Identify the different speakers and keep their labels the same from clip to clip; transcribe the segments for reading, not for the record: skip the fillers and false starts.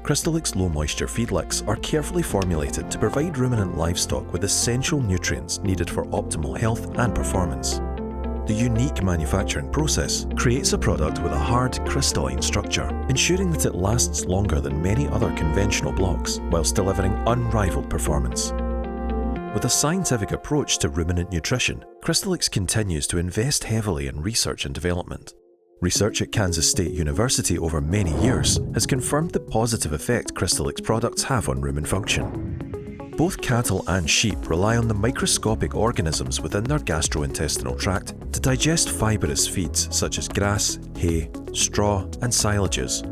Speaker 1: Crystalyx low-moisture feedlicks are carefully formulated to provide ruminant livestock with essential nutrients needed for optimal health and performance. The unique manufacturing process creates a product with a hard, crystalline structure, ensuring that it lasts longer than many other conventional blocks, whilst delivering unrivaled performance. With a scientific approach to ruminant nutrition, Crystalyx continues to invest heavily in research and development. Research at Kansas State University over many years has confirmed the positive effect Crystalyx products have on rumen function. Both cattle and sheep rely on the microscopic organisms within their gastrointestinal tract to digest fibrous feeds such as grass, hay, straw, and silages.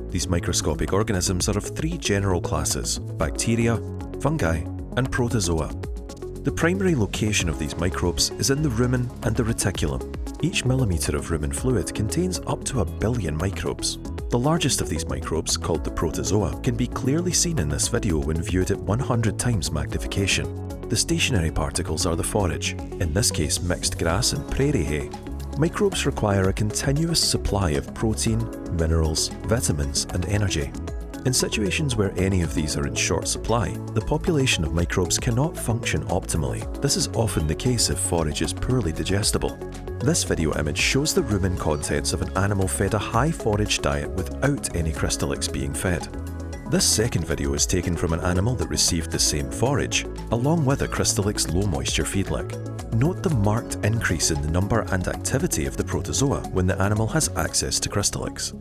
Speaker 1: These microscopic organisms are of three general classes: bacteria, fungi, and protozoa. The primary location of these microbes is in the rumen and the reticulum. Each millimetre of rumen fluid contains up to 1 billion microbes. The largest of these microbes, called the protozoa, can be clearly seen in this video when viewed at 100 times magnification. The stationary particles are the forage, in this case mixed grass and prairie hay. Microbes require a continuous supply of protein, minerals, vitamins, and energy. In situations where any of these are in short supply, the population of microbes cannot function optimally. This is often the case if forage is poorly digestible. This video image shows the rumen contents of an animal fed a high forage diet without any Crystalyx being fed. This second video is taken from an animal that received the same forage, along with a Crystalyx low moisture feedlick. Note the marked increase in the number and activity of the protozoa when the animal has access to Crystalyx.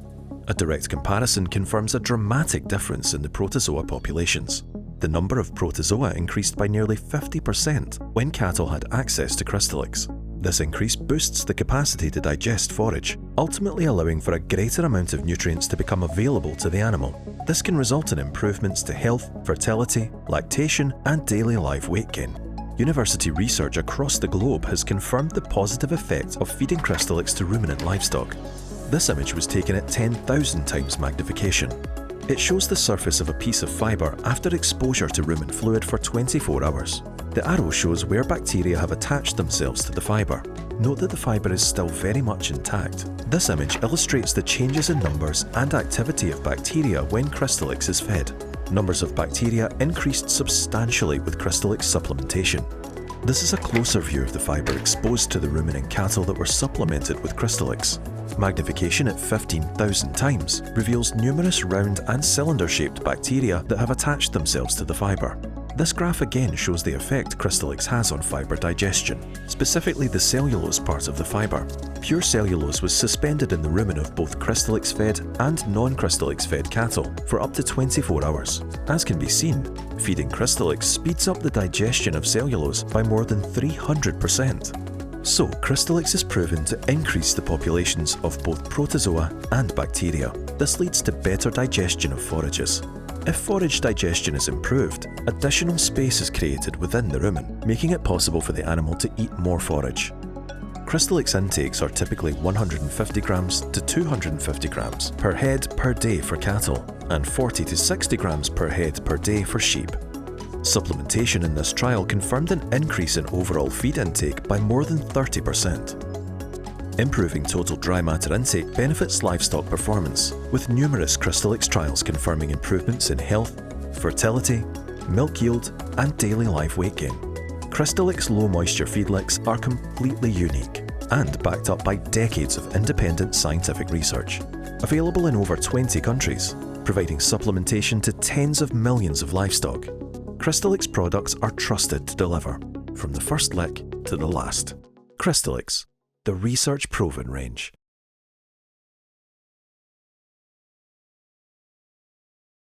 Speaker 1: A direct comparison confirms a dramatic difference in the protozoa populations. The number of protozoa increased by nearly 50% when cattle had access to Crystalyx. This increase boosts the capacity to digest forage, ultimately allowing for a greater amount of nutrients to become available to the animal. This can result in improvements to health, fertility, lactation, and daily live weight gain. University research across the globe has confirmed the positive effect of feeding Crystalyx to ruminant livestock. This image was taken at 10,000 times magnification. It shows the surface of a piece of fibre after exposure to rumen fluid for 24 hours. The arrow shows where bacteria have attached themselves to the fibre. Note that the fibre is still very much intact. This image illustrates the changes in numbers and activity of bacteria when Crystalyx is fed. Numbers of bacteria increased substantially with Crystalyx supplementation. This is a closer view of the fibre exposed to the ruminant cattle that were supplemented with Crystalyx. Magnification at 15,000 times reveals numerous round and cylinder-shaped bacteria that have attached themselves to the fibre. This graph again shows the effect Crystalyx has on fibre digestion, specifically the cellulose part of the fibre. Pure cellulose was suspended in the rumen of both Crystalyx-fed and non-Crystalyx-fed cattle for up to 24 hours. As can be seen, feeding Crystalyx speeds up the digestion of cellulose by more than 300%. So, Crystalyx is proven to increase the populations of both protozoa and bacteria. This leads to better digestion of forages. If forage digestion is improved, additional space is created within the rumen, making it possible for the animal to eat more forage. Crystalyx intakes are typically 150 grams to 250 grams per head per day for cattle, and 40 to 60 grams per head per day for sheep. Supplementation in this trial confirmed an increase in overall feed intake by more than 30%. Improving total dry matter intake benefits livestock performance, with numerous Crystalyx trials confirming improvements in health, fertility, milk yield, and daily live weight gain. Crystalyx low moisture feedlicks are completely unique and backed up by decades of independent scientific research. Available in over 20 countries, providing supplementation to tens of millions of livestock. Crystalyx products are trusted to deliver, from the first lick to the last. Crystalyx, the research-proven range.